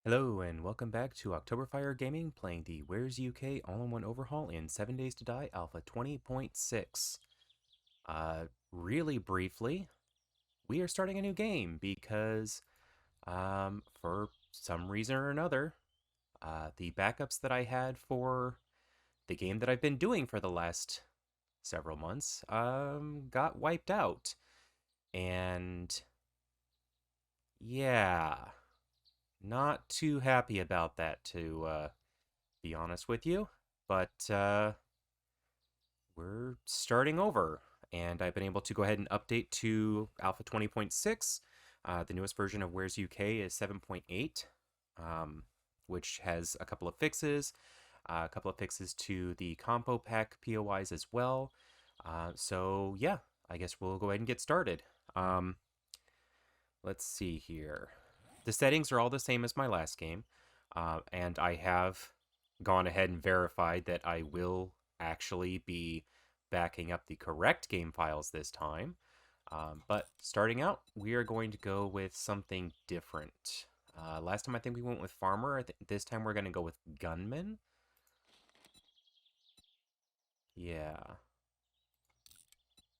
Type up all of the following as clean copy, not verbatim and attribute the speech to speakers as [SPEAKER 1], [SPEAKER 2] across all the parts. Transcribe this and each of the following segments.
[SPEAKER 1] Hello and welcome back to Octoberfire Gaming, playing the War3zuk All-In-One Overhaul in 7 Days to Die Alpha 20.6. Really briefly, we are starting a new game because, for some reason or another, the backups that I had for the game that I've been doing for the last several months, got wiped out. And, yeah, not too happy about that, to, be honest with you. But we're starting over, and I've been able to go ahead and update to Alpha 20.6. The newest version of War3zuk is 7.8, which has a couple of fixes, to the Compopack POIs as well. So yeah, I guess we'll go ahead and get started. Let's see here. The settings are all the same as my last game, and I have gone ahead and verified that I will actually be backing up the correct game files this time. But starting out, we are going to go with something different. Last time I think we went with Farmer. I think this time we're going to go with Gunman. Yeah.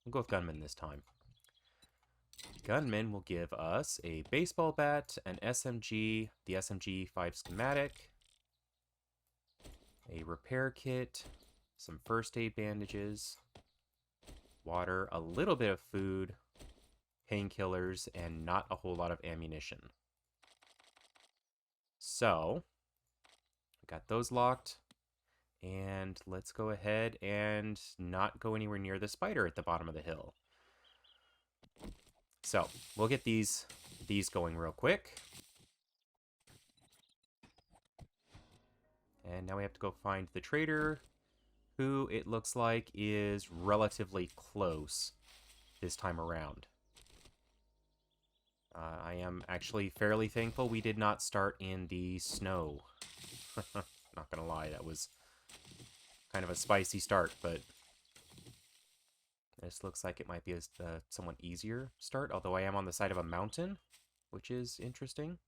[SPEAKER 1] We'll go with Gunman this time. Gunman will give us a baseball bat, an SMG, the SMG 5 schematic, a repair kit, some first aid bandages, water, a little bit of food, painkillers, and not a whole lot of ammunition. So, got those locked, and let's go ahead and not go anywhere near the spider at the bottom of the hill. So, we'll get these going real quick. And now we have to go find the trader, who it looks like is relatively close this time around. I am actually fairly thankful we did not start in the snow. Not gonna lie, that was kind of a spicy start, but this looks like it might be a somewhat easier start, although I am on the side of a mountain, which is interesting.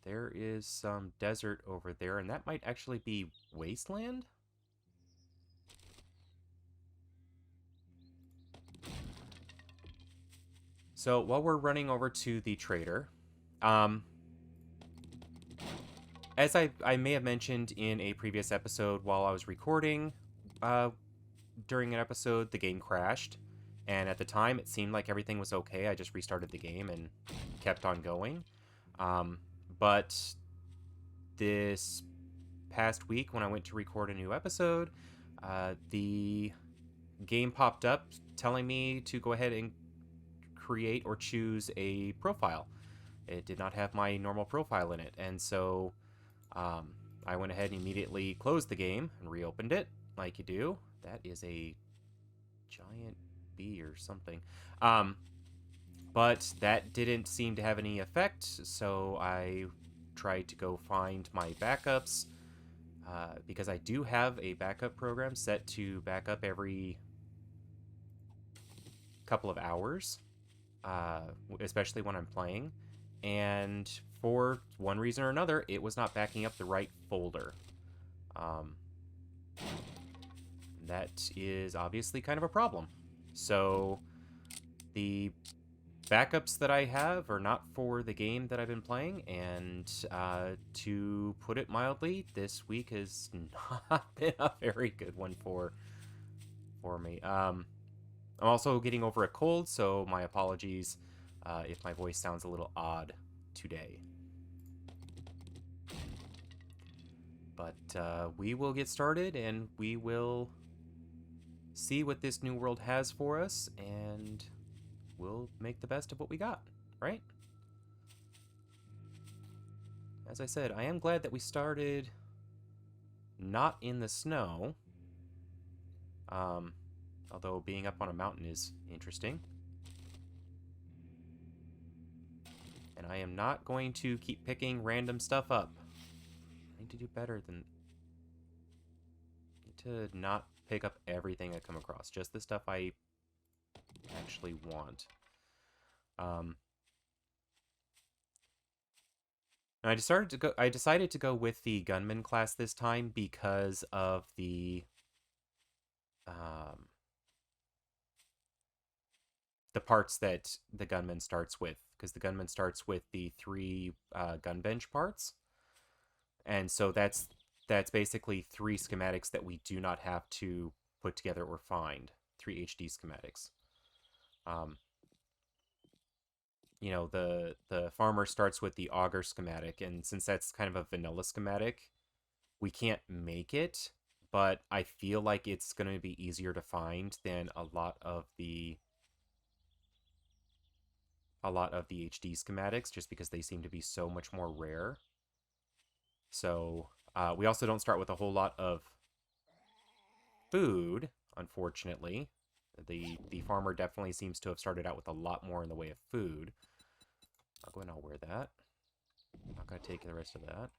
[SPEAKER 1] There is some desert over there, and that might actually be wasteland? So while we're running over to the trader, as I may have mentioned in a previous episode while I was recording, during an episode, the game crashed. And at the time, it seemed like everything was okay. I just restarted the game and kept on going. But this past week, when I went to record a new episode, the game popped up telling me to go ahead and create or choose a profile. It did not have my normal profile in it, and so I went ahead and immediately closed the game and reopened it, like you do. That is a giant bee or something. But that didn't seem to have any effect, so I tried to go find my backups, because I do have a backup program set to back up every couple of hours, especially when I'm playing. And for one reason or another, it was not backing up the right folder. That is obviously kind of a problem. So the backups that I have are not for the game that I've been playing, and to put it mildly, this week has not been a very good one for me. I'm also getting over a cold, so my apologies if my voice sounds a little odd today. But we will get started, and we will see what this new world has for us, and we'll make the best of what we got, right? As I said, I am glad that we started not in the snow, although being up on a mountain is interesting. And I am not going to keep picking random stuff up. I need to do better than... I need to not pick up everything I come across, just the stuff I actually want. Um, and I decided to go with the gunman class this time because of um, the parts that the gunman starts with, because the gunman starts with the three gun bench parts, and so that's basically three schematics that we do not have to put together or find. Three HD schematics. Um, the farmer starts with the auger schematic, and since that's kind of a vanilla schematic, we can't make it. But I feel like it's going to be easier to find than a lot of the HD schematics, just because they seem to be so much more rare. So we also don't start with a whole lot of food, unfortunately. The farmer definitely seems to have started out with a lot more in the way of food. I'll go ahead and I'll wear that. I'm not going to take the rest of that.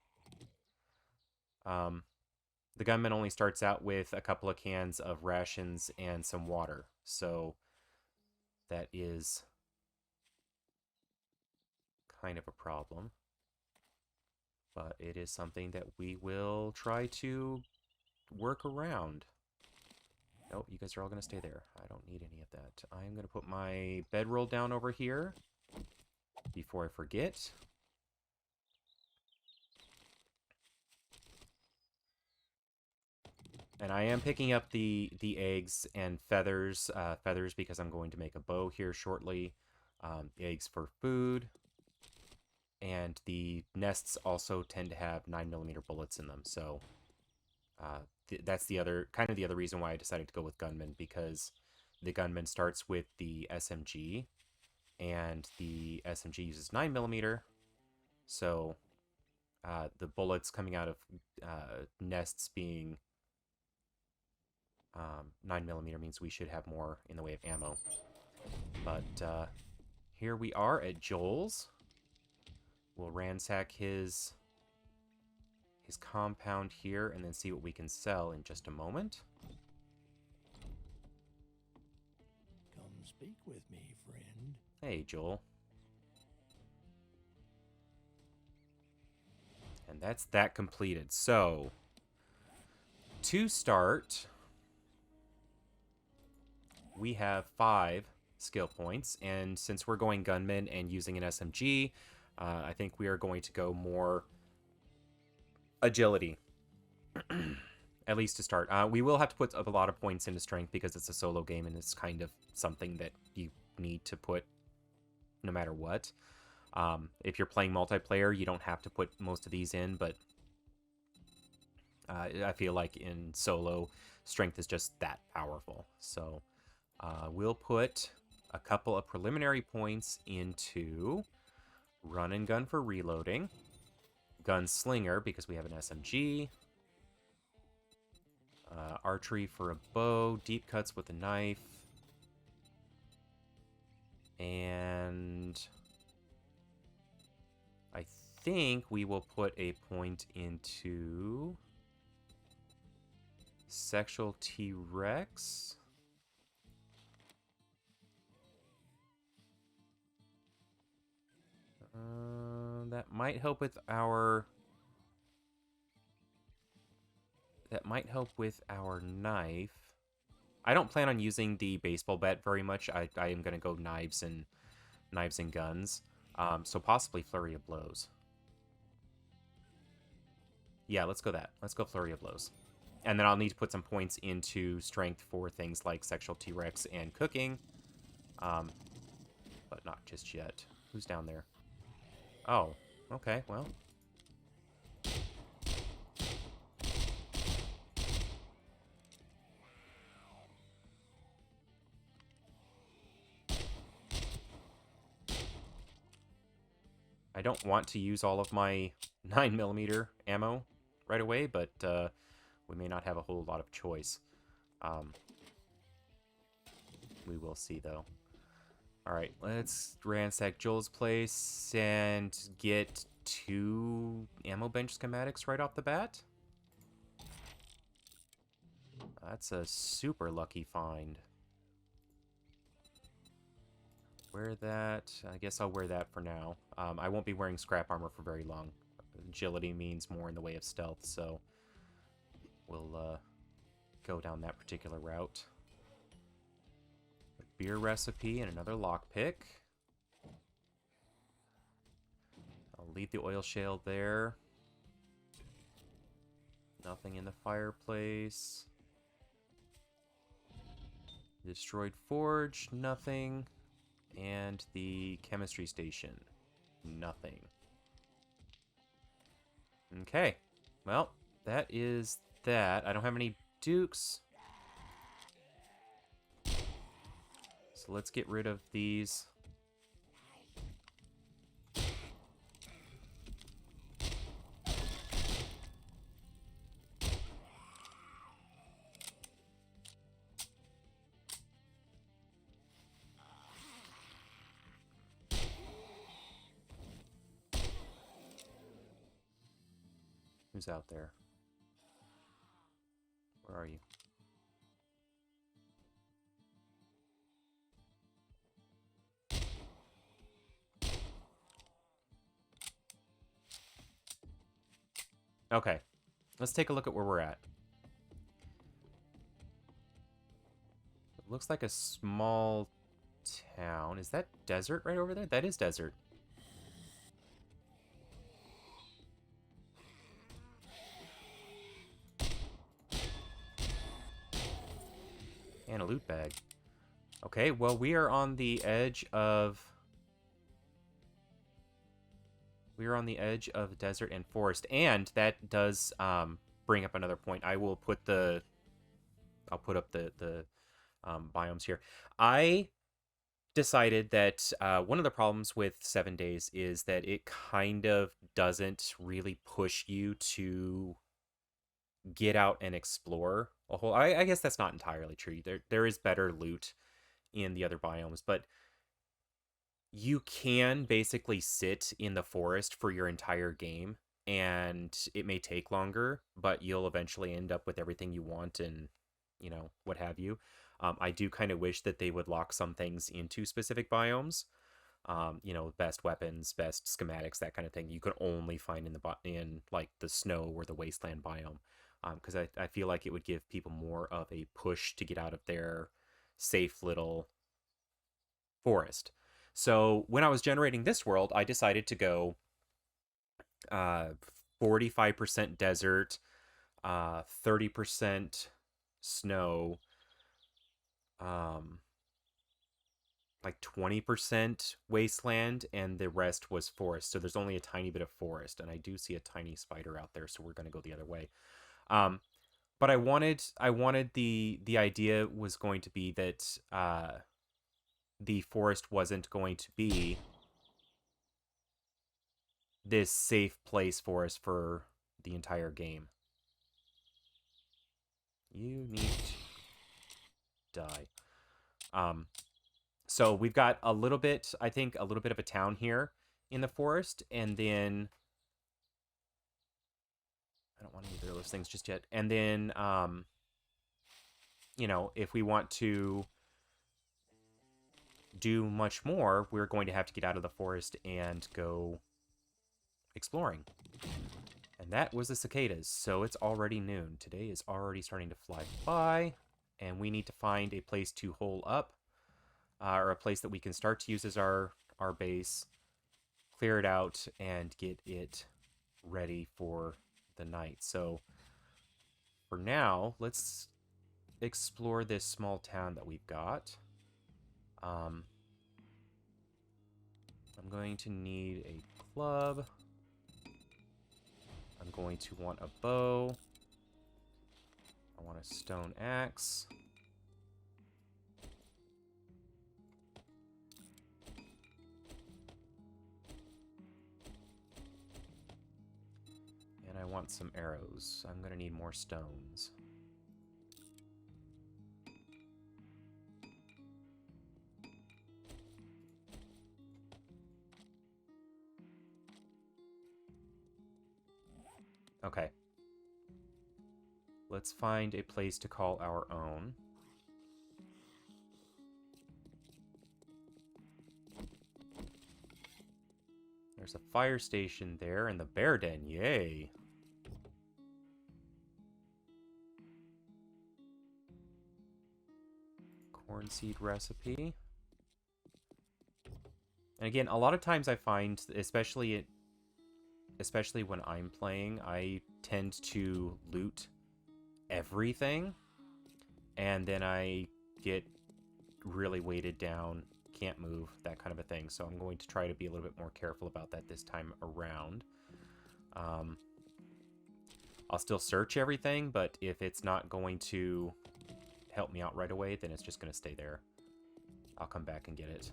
[SPEAKER 1] The gunman only starts out with a couple of cans of rations and some water. So that is kind of a problem. But it is something that we will try to work around. Nope, you guys are all going to stay there. I don't need any of that. I'm going to put my bedroll down over here before I forget. And I am picking up the eggs and feathers, feathers because I'm going to make a bow here shortly. Eggs for food. And the nests also tend to have 9mm bullets in them, so that's the other reason why I decided to go with gunman, because the gunman starts with the SMG, and the SMG uses 9mm, so the bullets coming out of nests being 9mm means we should have more in the way of ammo. But here we are at Joel's. We'll ransack his compound here and then see what we can sell in just a moment.
[SPEAKER 2] Come speak with me, friend.
[SPEAKER 1] Hey, Joel. And that's that completed. So, to start, we have 5 skill points, and since we're going gunman and using an SMG, I think we are going to go more agility. At least to start. We will have to put a lot of points into strength because it's a solo game and it's kind of something that you need to put no matter what. If you're playing multiplayer, you don't have to put most of these in, but I feel like in solo, strength is just that powerful. So we'll put a couple of preliminary points into run and gun for reloading, gunslinger because we have an SMG, archery for a bow, deep cuts with a knife, and I think we will put a point into sexual T-Rex. That might help with our... That might help with our knife. I don't plan on using the baseball bat very much. I am going to go knives and guns. So possibly flurry of blows. Yeah, let's go that. Let's go flurry of blows. And then I'll need to put some points into strength for things like sexual T-Rex and cooking. But not just yet. Who's down there? Oh, okay, well. I don't want to use all of my 9mm ammo right away, but we may not have a whole lot of choice. We will see, though. Alright, let's ransack Joel's place and get 2 ammo bench schematics right off the bat. That's a super lucky find. Wear that. I guess I'll wear that for now. I won't be wearing scrap armor for very long. Agility means more in the way of stealth, so we'll go down that particular route. A beer recipe and another lockpick. I'll leave the oil shale there. Nothing in the fireplace. Destroyed forge, nothing. And the chemistry station, nothing. Okay, well, that is that. I don't have any dukes. So let's get rid of these. Who's out there? Where are you? Okay, let's take a look at where we're at. It looks like a small town. Is that desert right over there? That is desert. And a loot bag. Okay, well, we are on the edge of... We're on the edge of desert and forest, and that does bring up another point. I will put the... I'll put up the biomes here. I decided that one of the problems with 7 days is that it kind of doesn't really push you to get out and explore a whole... I guess that's not entirely true. There is better loot in the other biomes, but you can basically sit in the forest for your entire game, and it may take longer, but you'll eventually end up with everything you want and, you know, what have you. I do kind of wish that they would lock some things into specific biomes. You know, best weapons, best schematics, that kind of thing. You can only find in like the snow or the wasteland biome, because I feel like it would give people more of a push to get out of their safe little forest. So when I was generating this world, I decided to go 45% desert, 30% snow, like 20% wasteland, and the rest was forest. So there's only a tiny bit of forest, and I do see a tiny spider out there, so we're gonna go the other way. But I wanted the idea was going to be that the forest wasn't going to be this safe place for us for the entire game. You need to die. So we've got a little bit, I think, a little bit of a town here in the forest, and then I don't want either of those things just yet. And then, you know, if we want to do much more, we're going to have to get out of the forest and go exploring. And that was the cicadas, so it's already noon. Today is already starting to fly by, and we need to find a place to hole up, or a place that we can start to use as our base, clear it out, and get it ready for the night. So for now, let's explore this small town that we've got. I'm going to need a club. I'm going to want a bow. I want a stone axe. And I want some arrows. I'm going to need more stones. Okay. Let's find a place to call our own. There's a fire station there and the bear den. Yay. Corn seed recipe. And again, a lot of times I find, especially when I'm playing, I tend to loot everything, and then I get really weighted down, can't move, that kind of a thing. So I'm going to try to be a little bit more careful about that this time around. I'll still search everything, but if it's not going to help me out right away, then it's just going to stay there. I'll come back and get it.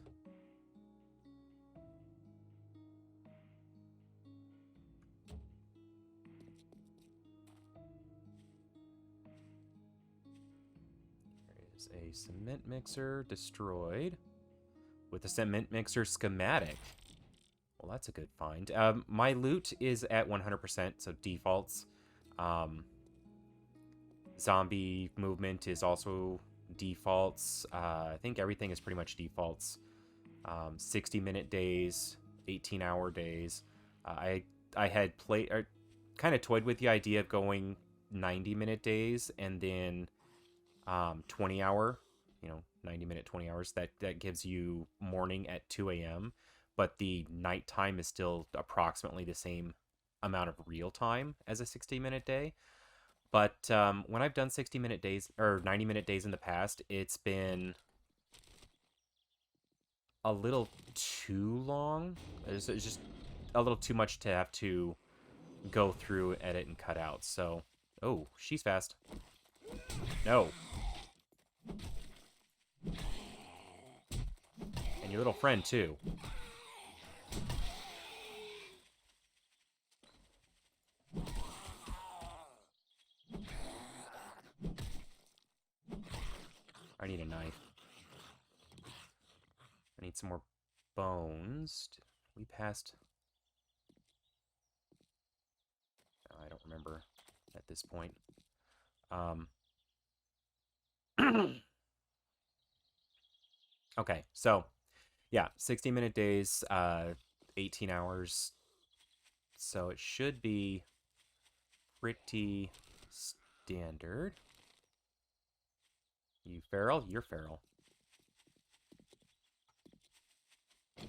[SPEAKER 1] A cement mixer destroyed with a cement mixer schematic. Well, that's a good find. My loot is at 100%, so defaults. Zombie movement is also defaults. I think everything is pretty much defaults. 60-minute days, 18-hour days. I had played, or kind of toyed with the idea of going 90-minute days and then 20-hour, 90-minute, 20 hours. That gives you morning at 2 a.m., but the nighttime is still approximately the same amount of real time as a 60-minute day. But when I've done 60-minute days or 90-minute days in the past, it's been a little too long. It's just a little too much to have to go through, edit, and cut out. So, oh, she's fast. No. And your little friend, too. I need a knife. I need some more bones. We passed... I don't remember at this point. Okay, so... yeah, 60-minute days, 18 hours. So it should be pretty standard. You feral? You're feral. I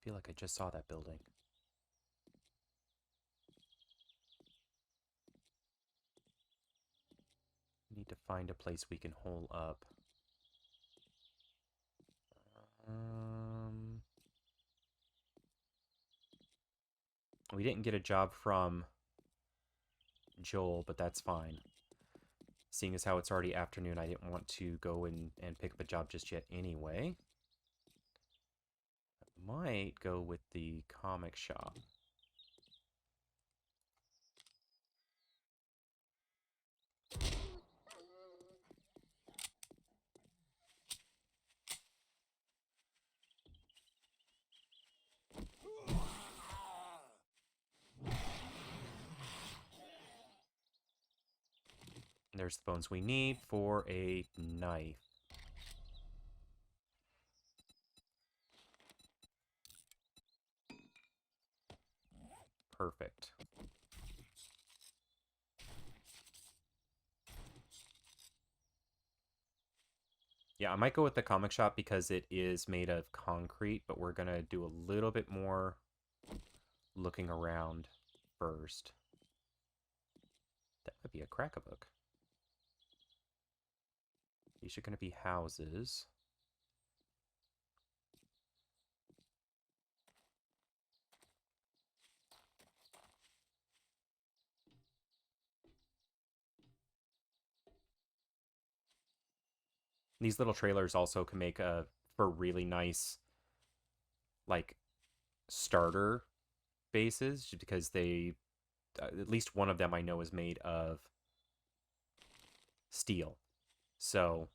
[SPEAKER 1] feel like I just saw that building. Need to find a place we can hole up. We didn't get a job from Joel, but that's fine. Seeing as how it's already afternoon, I didn't want to go and pick up a job just yet anyway. I might go with the comic shop. There's the bones we need for a knife. Perfect. Yeah, I might go with the comic shop because it is made of concrete, but we're going to do a little bit more looking around first. That would be a crack-a-book. These are going to be houses. These little trailers also can make for really nice, like, starter bases, because they, at least one of them I know is made of steel. So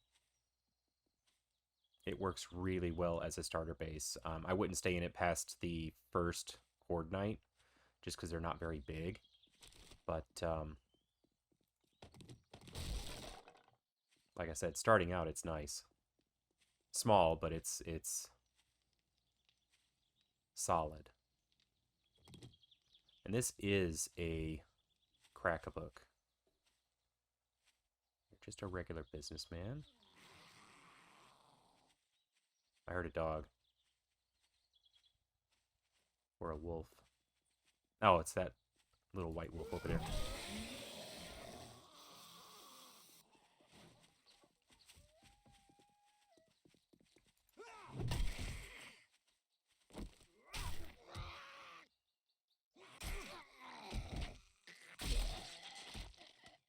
[SPEAKER 1] it works really well as a starter base. I wouldn't stay in it past the first horde night, just because they're not very big. But, like I said, starting out, it's nice. Small, but it's solid. And this is a crack-a-book. You're just a regular businessman. I heard a dog. Or a wolf. Oh, it's that little white wolf over there.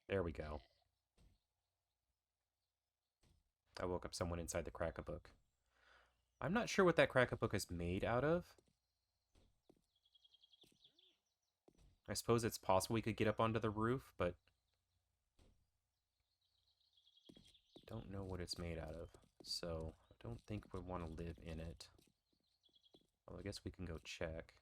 [SPEAKER 1] There we go. I woke up someone inside the crack-a-book. I'm not sure what that crack-a-book is made out of. I suppose it's possible we could get up onto the roof, but don't know what it's made out of. So I don't think we want to live in it. Well, I guess we can go check.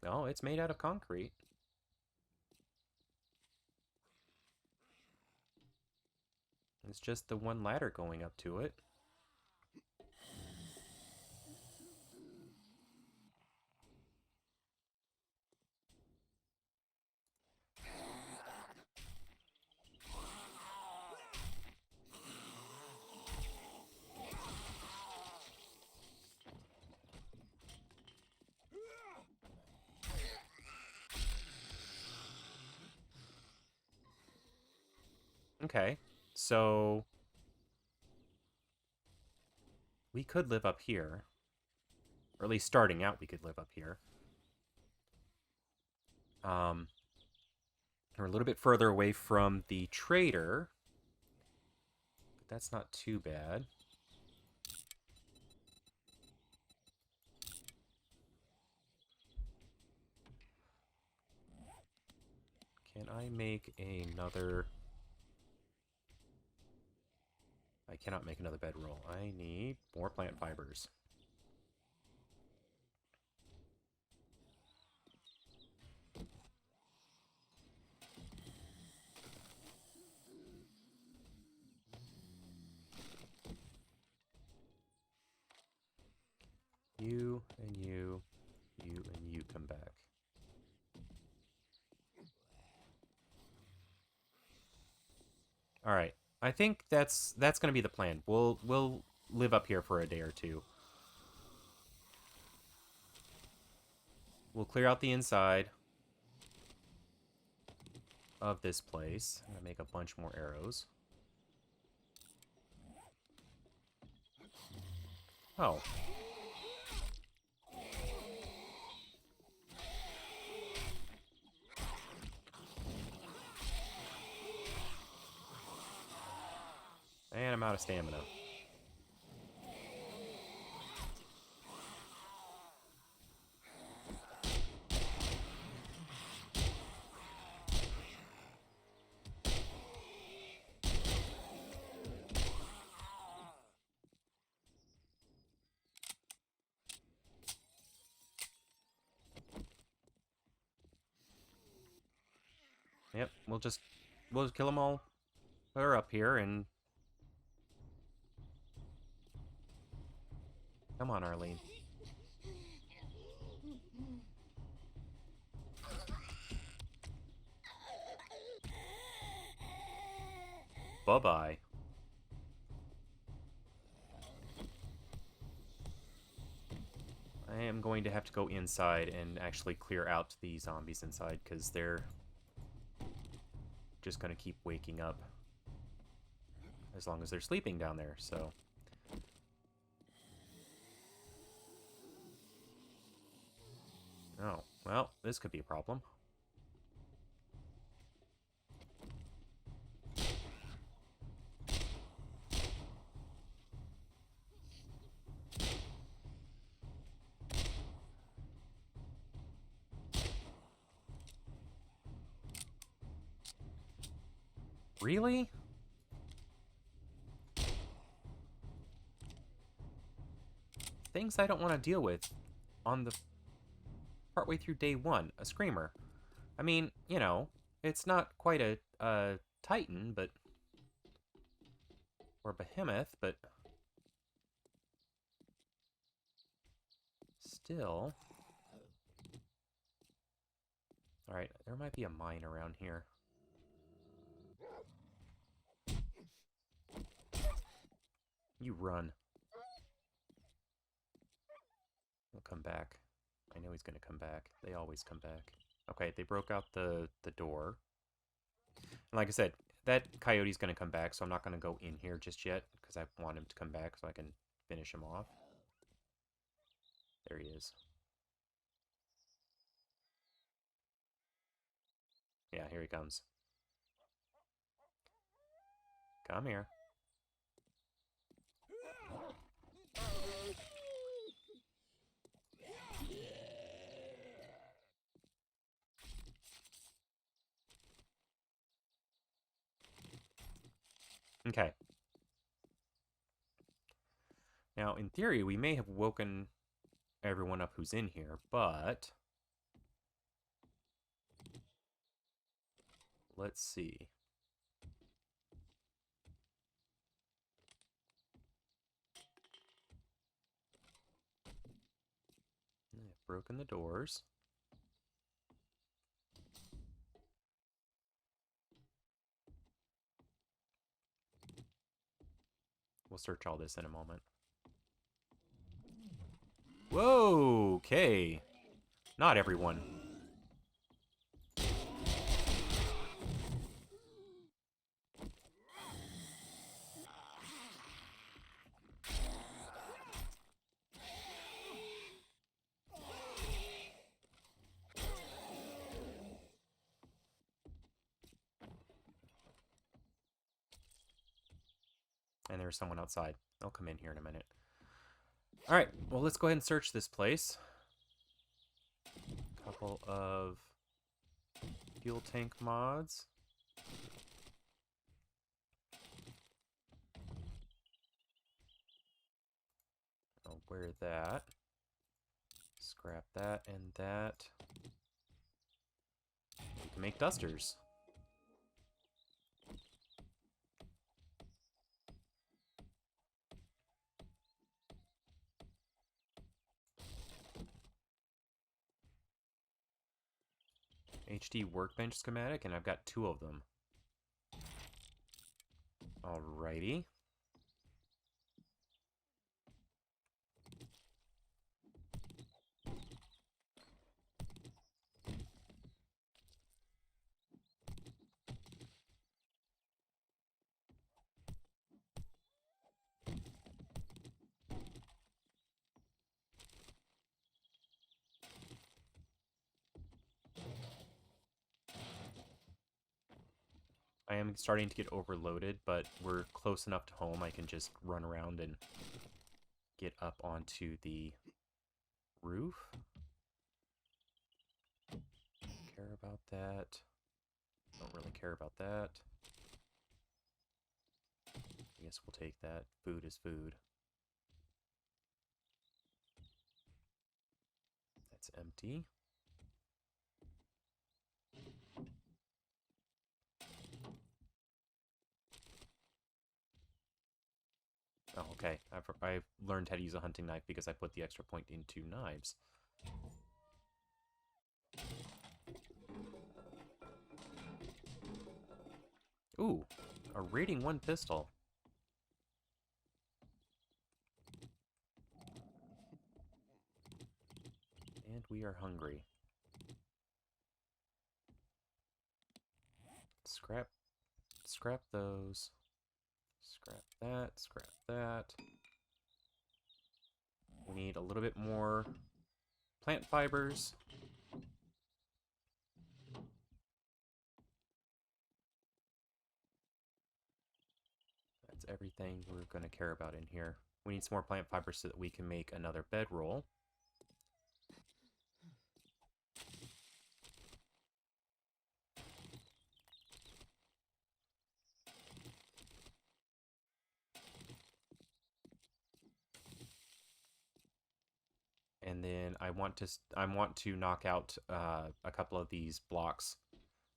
[SPEAKER 1] No, it's made out of concrete. It's just the one ladder going up to it. Okay, so we could live up here. Or at least starting out, we could live up here. We're a little bit further away from the trader. But that's not too bad. Can I make another... I cannot make another bedroll. I need more plant fibers. You and you and you come back. All right. I think that's going to be the plan. We'll live up here for a day or two. We'll clear out the inside of this place. I'm going to make a bunch more arrows. Oh. And I'm out of stamina. Yep, we'll kill them all. They're up here and... Come on, Arlene. Bye-bye. I am going to have to go inside and actually clear out the zombies inside, because they're just going to keep waking up as long as they're sleeping down there, so... Oh, well, this could be a problem. Really? things I don't want to deal with on the partway through day one. A screamer. I mean, you know, it's not quite a titan, but or behemoth, but still. All right, there might be a mine around here. You run. He'll come back. I know he's gonna come back. They always come back. Okay, they broke out the door. And like I said, that coyote's gonna come back, so I'm not gonna go in here just yet, because I want him to come back so I can finish him off. There he is. Yeah, here he comes. Come here. Okay. Now, in theory, we may have woken everyone up who's in here, but let's see. I've broken the doors. We'll search all this in a moment. Whoa, okay. Not everyone. And there's someone outside. They'll come in here in a minute. Alright, well, let's go ahead and search this place. Couple of fuel tank mods. I'll wear that. Scrap that and that. We can make dusters. HD workbench schematic, and I've got 2 of them. Alrighty. I am starting to get overloaded, but we're close enough to home I can just run around and get up onto the roof. Care about that. Don't really care about that. I guess we'll take that. Food is food. That's empty. Oh, okay. I've learned how to use a hunting knife because I put the extra point into knives. Ooh, a rating 1 pistol. And we are hungry. Scrap those. Scrap that, scrap that. We need a little bit more plant fibers. That's everything we're going to care about in here. We need some more plant fibers so that we can make another bedroll. And then I want to knock out a couple of these blocks,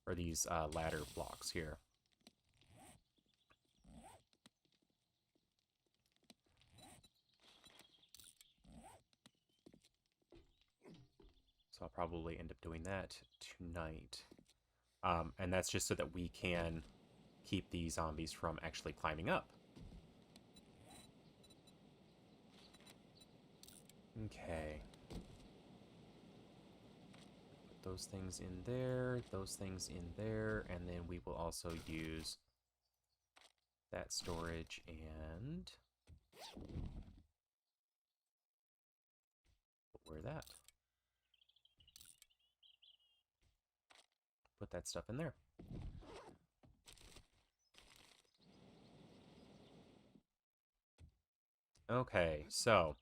[SPEAKER 1] or these ladder blocks here. So I'll probably end up doing that tonight. And that's just so that we can keep these zombies from actually climbing up. Okay. Put those things in there, those things in there, and then we will also use that storage and... where that? Put that stuff in there. Okay, so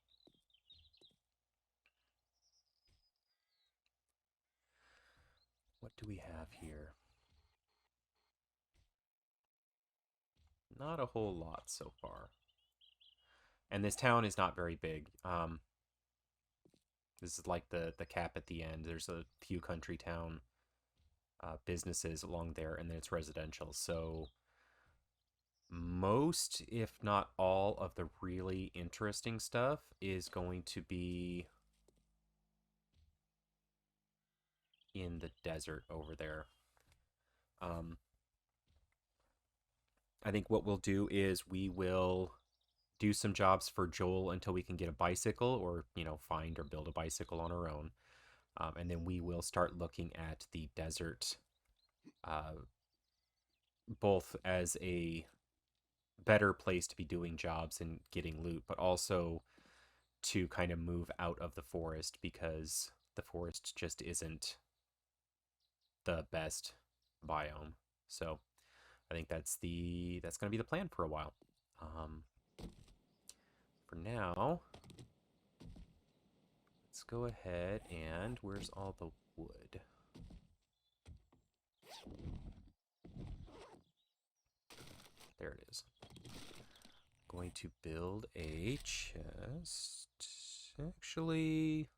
[SPEAKER 1] what do we have here? Not a whole lot so far. And this town is not very big. This is like the cap at the end. There's a few country town businesses along there, and then it's residential. So most, if not all, of the really interesting stuff is going to be in the desert over there. I think what we'll do is we will do some jobs for Joel until we can get a bicycle, or, you know, find or build a bicycle on our own. And then we will start looking at the desert, both as a better place to be doing jobs and getting loot, but also to kind of move out of the forest, because the forest just isn't the best biome. So I think that's going to be the plan for a while. For now, let's go ahead and where's all the wood? There it is. Going to build a chest. Actually,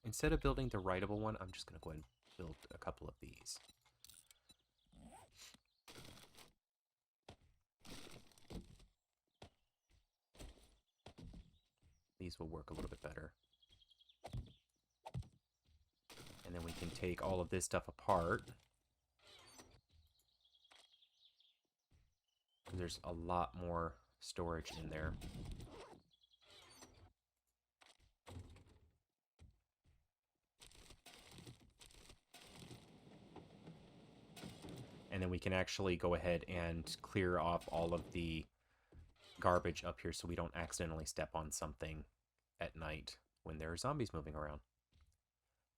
[SPEAKER 1] instead of building the writable one, I'm just going to go ahead and build a couple of these. These will work a little bit better. And then we can take all of this stuff apart. There's a lot more storage in there. And then we can actually go ahead and clear off all of the garbage up here so we don't accidentally step on something at night when there are zombies moving around.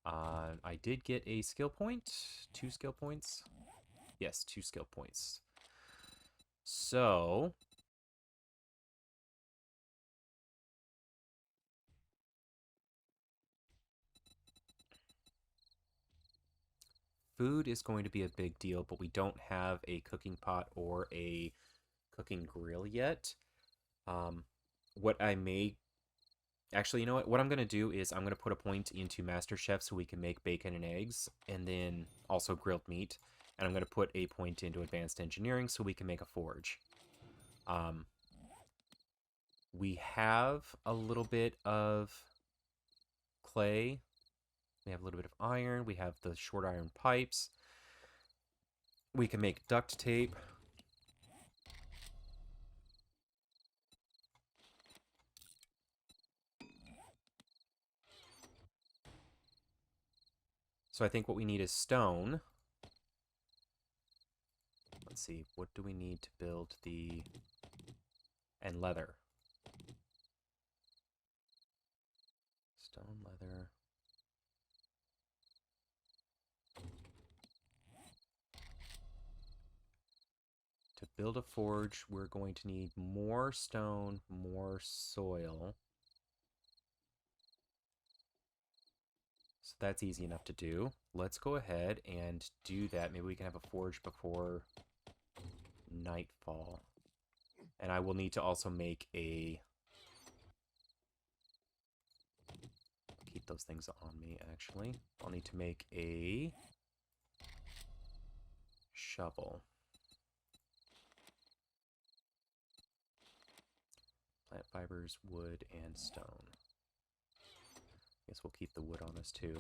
[SPEAKER 1] I did get a skill point. 2 skill points. Yes, 2 skill points. So food is going to be a big deal, but we don't have a cooking pot or a cooking grill yet. What I may... Actually, you know what? What I'm going to do is I'm going to put a point into Master Chef so we can make bacon and eggs, and then also grilled meat. And I'm going to put a point into Advanced Engineering so we can make a forge. We have a little bit of clay. We have a little bit of iron. We have the short iron pipes. We can make duct tape. So I think what we need is stone. Let's see, what do we need to build the... and leather. Stone, leather... To build a forge, we're going to need more stone, more soil. So that's easy enough to do. Let's go ahead and do that. Maybe we can have a forge before nightfall. And I will need to also make a... keep those things on me, actually. I'll need to make a shovel. Plant fibers, wood, and stone. Guess we'll keep the wood on us, too.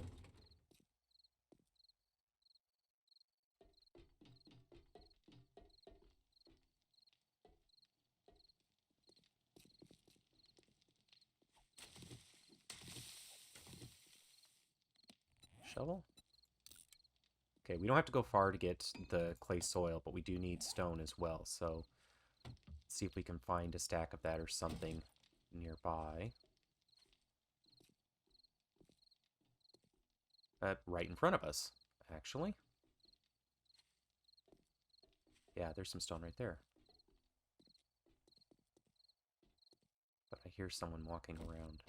[SPEAKER 1] Shovel? Okay, we don't have to go far to get the clay soil, but we do need stone as well, so let's see if we can find a stack of that or something nearby. Right in front of us, actually. Yeah, there's some stone right there. But I hear someone walking around.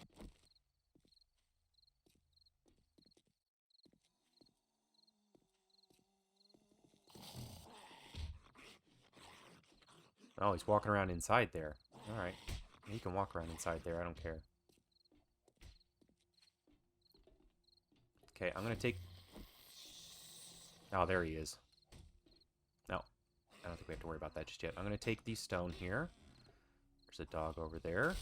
[SPEAKER 1] Oh, he's walking around inside there. Alright. He can walk around inside there, I don't care. Okay, I'm gonna take... Oh, there he is. No, I don't think we have to worry about that just yet. I'm gonna take the stone here. There's a dog over there.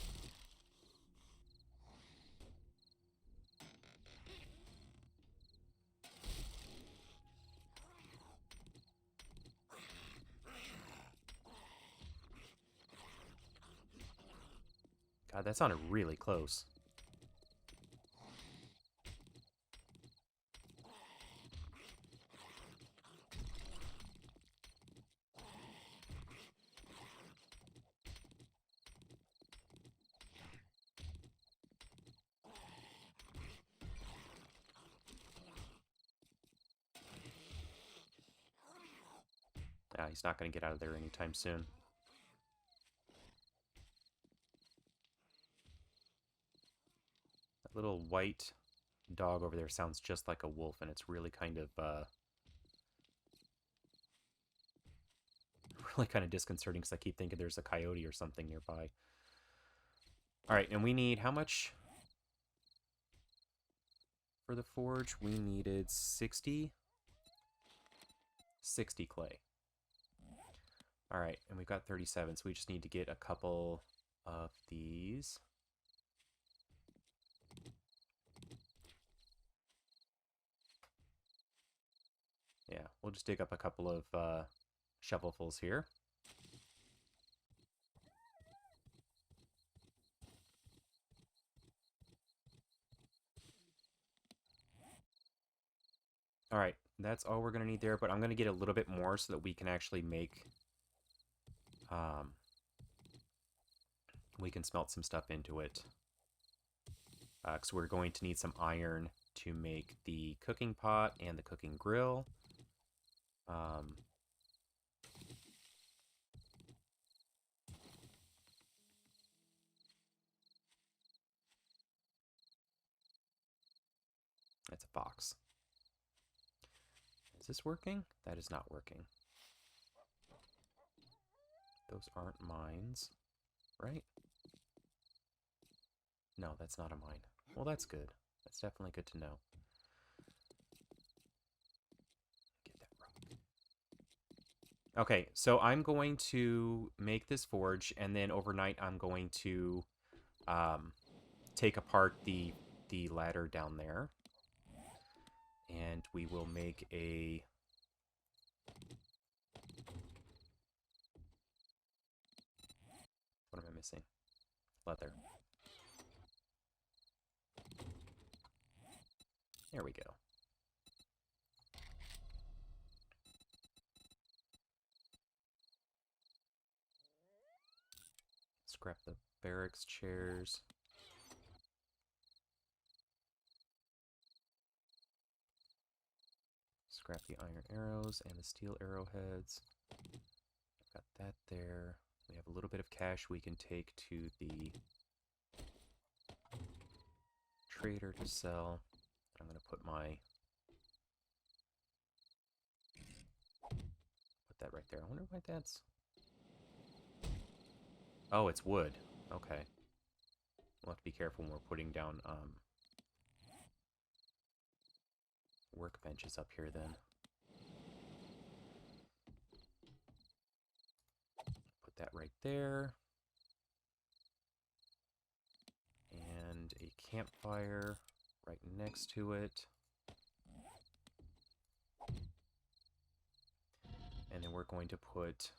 [SPEAKER 1] God, that sounded really close. Ah, he's not going to get out of there anytime soon. That little white dog over there sounds just like a wolf, and it's really kind of, really kind of disconcerting because I keep thinking there's a coyote or something nearby. Alright, and we need how much for the forge? We needed 60 clay. Alright, and we've got 37, so we just need to get a couple of these. Yeah, we'll just dig up a couple of shovelfuls here. Alright, that's all we're going to need there, but I'm going to get a little bit more so that we can actually make... we can smelt some stuff into it. Because we're going to need some iron to make the cooking pot and the cooking grill. That's a box. Is this working? That is not working. Those aren't mines, right? No, that's not a mine. Well, that's good. That's definitely good to know. Get that rock. Okay, so I'm going to make this forge, and then overnight I'm going to take apart the ladder down there. And we will make a... What am I missing? Leather. There we go. Scrap the barracks chairs. Scrap the iron arrows and the steel arrowheads. Got that there. We have a little bit of cash we can take to the trader to sell. I'm going to put that right there. I wonder why that's... Oh, it's wood. Okay. We'll have to be careful when we're putting down workbenches up here then. Put that right there. And a campfire right next to it. And then we're going to put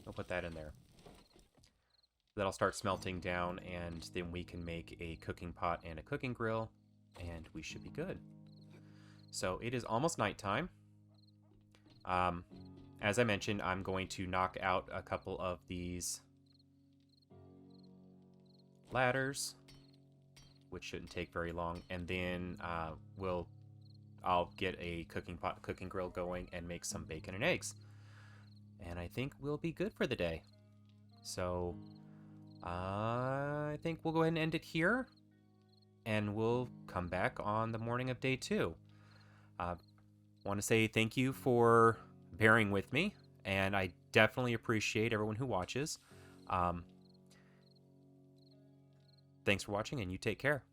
[SPEAKER 1] I'll put that in there. That'll start smelting down, and then we can make a cooking pot and a cooking grill, and we should be good. So it is almost nighttime. As I mentioned, I'm going to knock out a couple of these ladders, which shouldn't take very long, and then I'll get a cooking pot, cooking grill going, and make some bacon and eggs. And I think we'll be good for the day. So I think we'll go ahead and end it here, and we'll come back on the morning of day 2. Want to say thank you for bearing with me, and I definitely appreciate everyone who watches. Thanks for watching, and you take care.